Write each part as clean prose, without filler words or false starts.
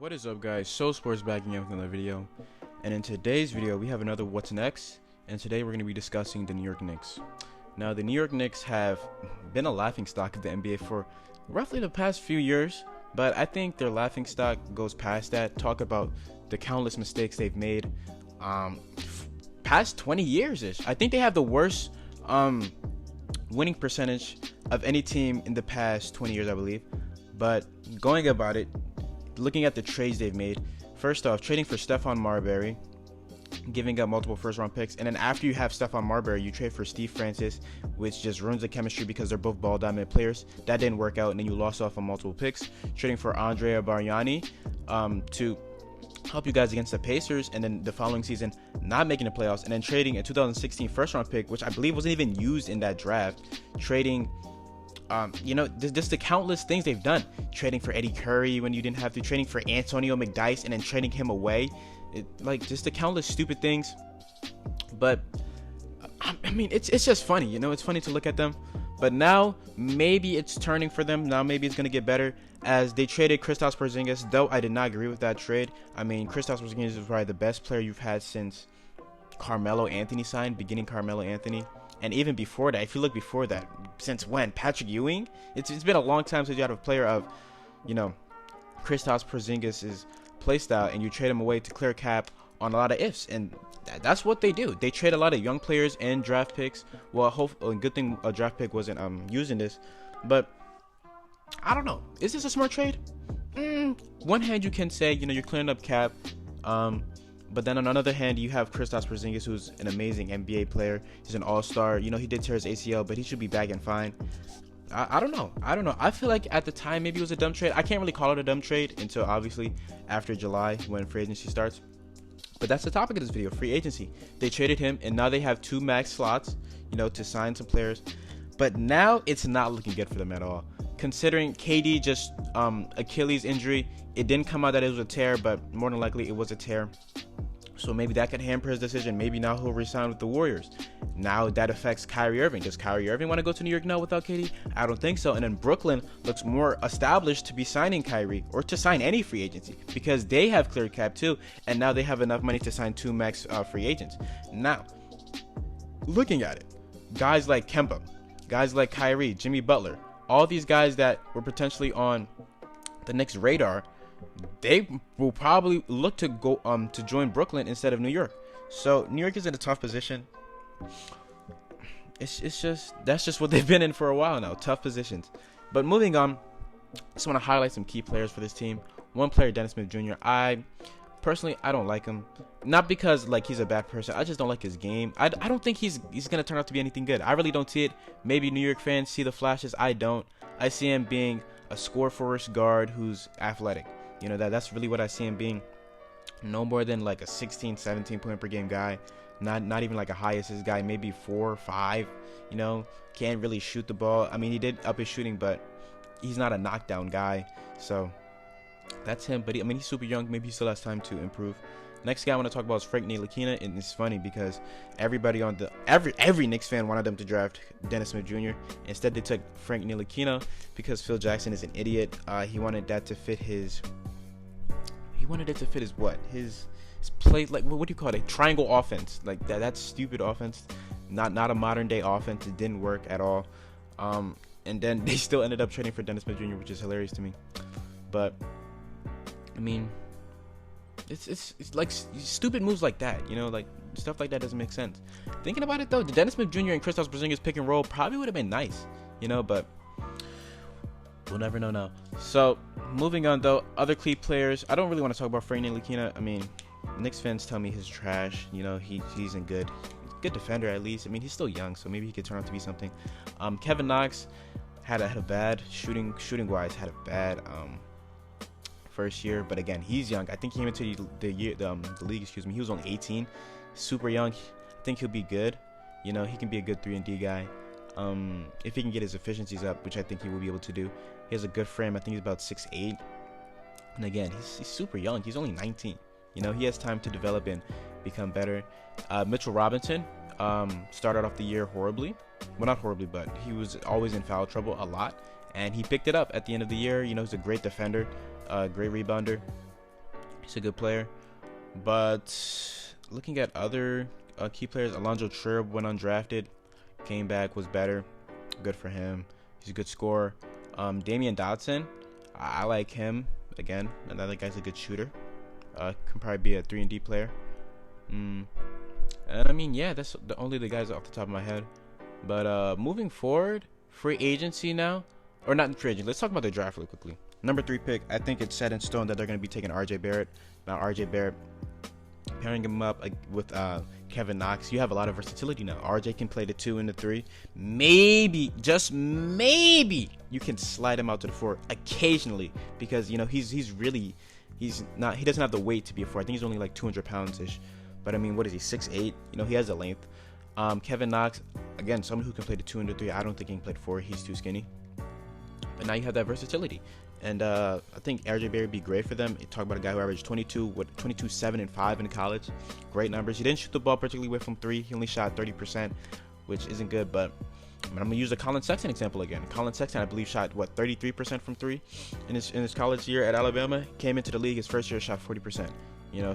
What is up, guys? So Sports back again with another video, and in today's video we have another what's next, and today we're going to be discussing the New York Knicks. Now, the New York Knicks have been a laughingstock of the NBA for roughly the past few years, but I think their laughingstock goes past that. Talk about the countless mistakes they've made past 20 years-ish. I think they have the worst winning percentage of any team in the past 20 years, I believe. But going about it, looking at the trades they've made, first off, trading for Stephon Marbury, giving up multiple first-round picks, and then after you have Stephon Marbury, you trade for Steve Francis, which just ruins the chemistry because they're both ball-dominant players. That didn't work out, and then you lost off on multiple picks. Trading for Andrea Bargnani to help you guys against the Pacers, and then the following season not making the playoffs, and then trading a 2016 first-round pick, which I believe wasn't even used in that draft. Trading just the countless things they've done. Trading for Eddie Curry when you didn't have to, trading for Antonio McDyess and then trading him away. Just the countless stupid things. But I mean, it's just funny, it's funny to look at them. But now maybe it's turning for them. Now maybe it's gonna get better as they traded Kristaps Porzingis. Though I did not agree with that trade. I mean, Kristaps Porzingis is probably the best player you've had since Carmelo Anthony signed, beginning Carmelo Anthony. And even before that, if you look before that, since when? Patrick Ewing? It's been a long time since you had a player of, Kristaps Porzingis' play style, and you trade him away to clear cap on a lot of ifs. And that's what they do. They trade a lot of young players and draft picks. Well, a good thing a draft pick wasn't using this. But I don't know. Is this a smart trade? One hand you can say, you're clearing up cap. But then on another hand, you have Kristaps Porzingis, who's an amazing NBA player. He's an all-star. He did tear his ACL, but he should be back and fine. I don't know. I feel like at the time, maybe it was a dumb trade. I can't really call it a dumb trade until obviously after July when free agency starts. But that's the topic of this video, free agency. They traded him, and now they have 2 max slots, to sign some players. But now it's not looking good for them at all. Considering KD just Achilles injury, it didn't come out that it was a tear, but more than likely it was a tear. So maybe that could hamper his decision. Maybe now he'll resign with the Warriors. Now that affects Kyrie Irving. Does Kyrie Irving want to go to New York now without KD? I don't think so. And then Brooklyn looks more established to be signing Kyrie or to sign any free agency because they have cleared cap too. And now they have enough money to sign 2 max free agents. Now, looking at it, guys like Kemba, guys like Kyrie, Jimmy Butler, all these guys that were potentially on the Knicks' radar, they will probably look to go to join Brooklyn instead of New York. So New York is in a tough position. That's just what they've been in for a while now. Tough positions. But moving on, I just want to highlight some key players for this team. One player, Dennis Smith Jr. I don't like him. Not because he's a bad person. I just don't like his game. I don't think he's gonna turn out to be anything good. I really don't see it. Maybe New York fans see the flashes. I don't. I see him being a score-first guard who's athletic. That's really what I see him being. No more than a 16, 17 point per game guy. Not even a high assist guy. Maybe 4 or 5. Can't really shoot the ball. I mean, he did up his shooting, but he's not a knockdown guy. So that's him. But he's super young. Maybe he still has time to improve. Next guy I want to talk about is Frank Ntilikina, and it's funny because everybody on every Knicks fan wanted them to draft Dennis Smith Jr. Instead, they took Frank Ntilikina because Phil Jackson is an idiot. He wanted that to fit his. He wanted it to fit his what? His play, what do you call it? A triangle offense. That's stupid offense. Not a modern day offense. It didn't work at all. And then they still ended up trading for Dennis Smith Jr., which is hilarious to me. But I mean, it's like stupid moves like that, stuff like that doesn't make sense. Thinking about it though, the Dennis Smith Jr. and Kristaps Porzingis pick and roll probably would have been nice, but we'll never know now. So moving on though, other key players. I don't really want to talk about Frank Ntilikina. I mean, Knicks fans tell me he's trash. He isn't good. Good defender at least. I mean, he's still young, so maybe he could turn out to be something. Kevin Knox had a bad shooting wise, had a bad first year, but again, he's young. I think he came into the league. He was only 18, super young. I think he'll be good. He can be a good 3-and-D guy. If he can get his efficiencies up, which I think he will be able to do. He has a good frame. I think he's about 6'8", and again, he's super young. He's only 19. He has time to develop and become better. Mitchell Robinson started off the year horribly. Well, not horribly, but he was always in foul trouble a lot, and he picked it up at the end of the year. He's a great defender, great rebounder. He's a good player. But looking at other key players, Alonzo Trier went undrafted, came back, was better. Good for him. He's a good scorer. Damian Dotson, I like him. Again, another guy's a good shooter. Can probably be a 3-and-D player. And I mean, yeah, that's the guys off the top of my head. But moving forward, free agency now, or not free agency. Let's talk about the draft really quickly. Number 3 pick, I think it's set in stone that they're going to be taking R.J. Barrett. Now, R.J. Barrett, pairing him up with Kevin Knox, you have a lot of versatility now. R.J. can play the 2 and the 3. Maybe, just maybe, you can slide him out to the 4 occasionally because he doesn't have the weight to be a 4. I think he's only like 200 pounds ish. But I mean, what is he, 6'8"? He has the length. Kevin Knox, again, someone who can play the 2 and the 3. I don't think he can play the 4. He's too skinny. But now you have that versatility. And I think R.J. Barrett would be great for them. You talk about a guy who averaged 22, 7, and 5 in college. Great numbers. He didn't shoot the ball particularly well from 3. He only shot 30%, which isn't good. But I'm going to use the Colin Sexton example again. Colin Sexton, I believe, shot, 33% from 3 in his college year at Alabama. Came into the league his first year, shot 40%.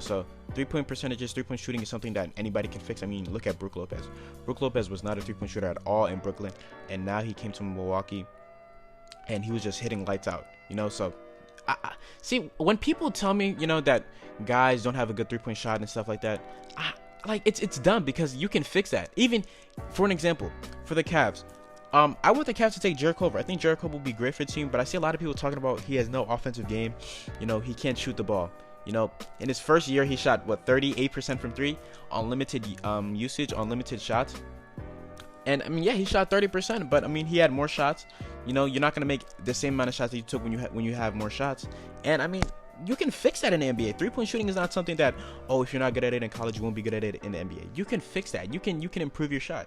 So 3-point percentages, 3-point shooting is something that anybody can fix. I mean, look at Brook Lopez. Brook Lopez was not a 3-point shooter at all in Brooklyn. And now he came to Milwaukee, and he was just hitting lights out. So I see when people tell me, that guys don't have a good 3-point shot and stuff like that, it's dumb because you can fix that. Even for an example, for the Cavs, I want the Cavs to take Jarrett Culver. I think Jarrett Culver will be great for the team, but I see a lot of people talking about he has no offensive game. He can't shoot the ball. In his first year, he shot 38% from 3 on limited usage, on limited shots. And I mean, yeah, he shot 30%, but I mean, he had more shots. You're not gonna make the same amount of shots that you took when you have more shots. And I mean, you can fix that in the NBA. 3-point shooting is not something that, if you're not good at it in college, you won't be good at it in the NBA. You can fix that. You can improve your shot.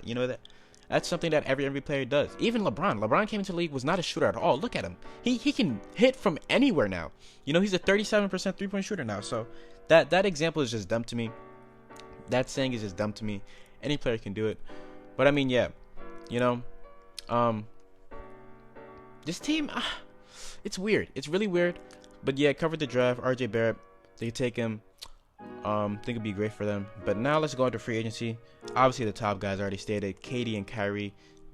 That's something that every NBA player does. Even LeBron. LeBron came into the league, was not a shooter at all. Look at him. He can hit from anywhere now. He's a 37% 3-point shooter now. So that example is just dumb to me. That saying is just dumb to me. Any player can do it. But I mean, yeah, this team, it's weird. It's really weird. But yeah, covered the draft. R.J. Barrett, they could take him. Think it'd be great for them. But now let's go into free agency. Obviously, the top guys already stated. KD and Kyrie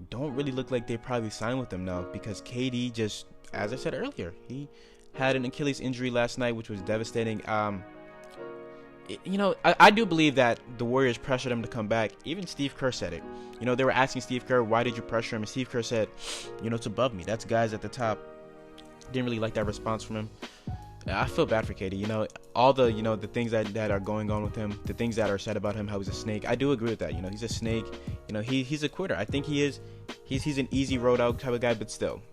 don't really look like they probably sign with them now because KD just, as I said earlier, he had an Achilles injury last night, which was devastating. I do believe that the Warriors pressured him to come back. Even Steve Kerr said it. They were asking Steve Kerr, why did you pressure him? And Steve Kerr said, it's above me. That's guys at the top. Didn't really like that response from him. I feel bad for KD. All the, the things that are going on with him, the things that are said about him, how he's a snake. I do agree with that. He's a snake. He's a quitter. I think he is. He's an easy road out type of guy, but still.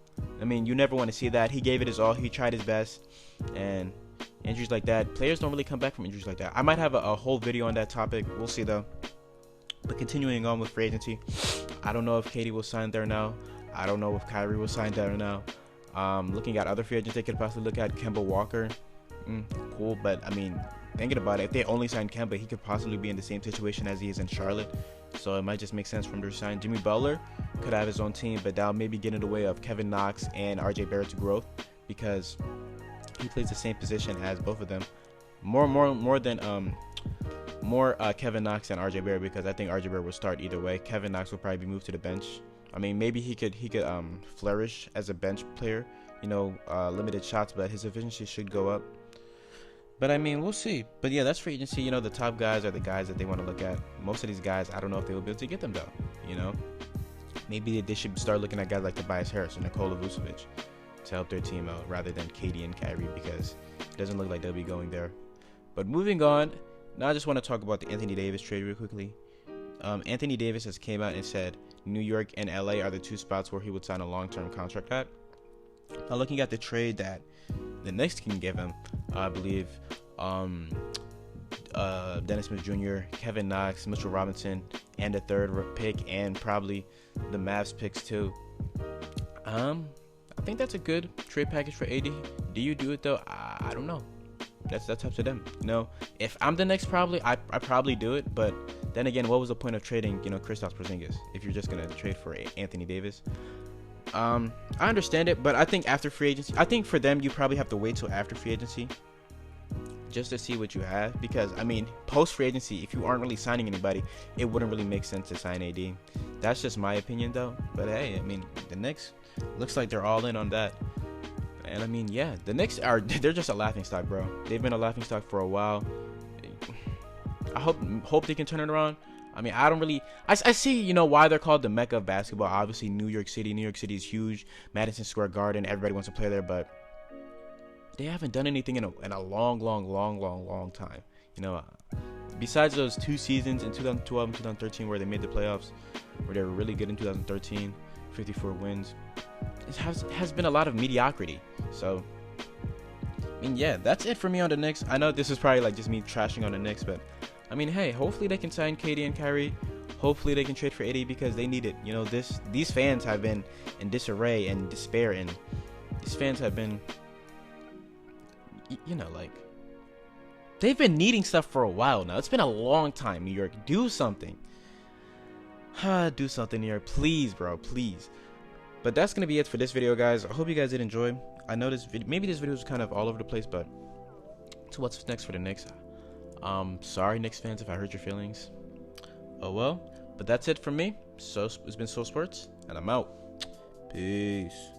I mean, you never want to see that. He gave it his all. He tried his best. And injuries like that, players don't really come back from injuries like that. I might have a whole video on that topic. We'll see though. But continuing on with free agency, I don't know if KD will sign there now. I don't know if Kyrie will sign there now. Looking at other free agents, they could possibly look at Kemba Walker. Cool, but I mean, thinking about it, if they only sign Kemba, he could possibly be in the same situation as he is in Charlotte. So it might just make sense for him to sign. Jimmy Butler could have his own team, but that'll maybe get in the way of Kevin Knox and R.J. Barrett's growth because he plays the same position as both of them. More Kevin Knox and R.J. Barrett because I think R.J. Barrett will start either way. Kevin Knox will probably be moved to the bench. I mean, maybe he could flourish as a bench player, limited shots, but his efficiency should go up. But I mean, we'll see. But yeah, that's free agency. The top guys are the guys that they want to look at. Most of these guys, I don't know if they will be able to get them though. Maybe they should start looking at guys like Tobias Harris and Nikola Vucevic to help their team out rather than KD and Kyrie because it doesn't look like they'll be going there. But moving on, now I just want to talk about the Anthony Davis trade real quickly. Anthony Davis has came out and said New York and LA are the 2 spots where he would sign a long-term contract at. Now looking at the trade that the Knicks can give him, I believe Dennis Smith Jr., Kevin Knox, Mitchell Robinson, and the 3rd pick, and probably the Mavs picks too. I think that's a good trade package for AD. Do you do it though? I don't know. That's up to them. If I'm the Knicks, I probably do it. But then again, what was the point of trading, Kristaps Porzingis if you're just gonna trade for Anthony Davis? I understand it, but I think after free agency, I think for them you probably have to wait till after free agency just to see what you have, because I mean, post free agency, if you aren't really signing anybody, it wouldn't really make sense to sign AD. That's just my opinion though. But hey, I mean, the Knicks looks like they're all in on that. And I mean, yeah, the Knicks they're just a laughing stock, bro. They've been a laughing stock for a while. I hope they can turn it around. I mean, I don't really. I see, you know, why they're called the Mecca of basketball. Obviously, New York City. New York City is huge. Madison Square Garden. Everybody wants to play there, but they haven't done anything in a long time. You know, besides those 2 seasons in 2012 and 2013 where they made the playoffs, where they were really good in 2013, 54 wins. It has been a lot of mediocrity. So, I mean, yeah, that's it for me on the Knicks. I know this is probably like just me trashing on the Knicks, but I mean, hey, hopefully they can sign KD and Kyrie. Hopefully they can trade for AD because they need it. You know, these fans have been in disarray and despair, and these fans have been, you know, like, they've been needing stuff for a while now. It's been a long time, New York. Do something. Do something, New York. Please, bro. Please. But that's going to be it for this video, guys. I hope you guys did enjoy. I know maybe this video was kind of all over the place, but so what's next for the Knicks? Sorry, Knicks fans, if I hurt your feelings. Oh well. But that's it from me. So it's been So Sports, and I'm out. Peace.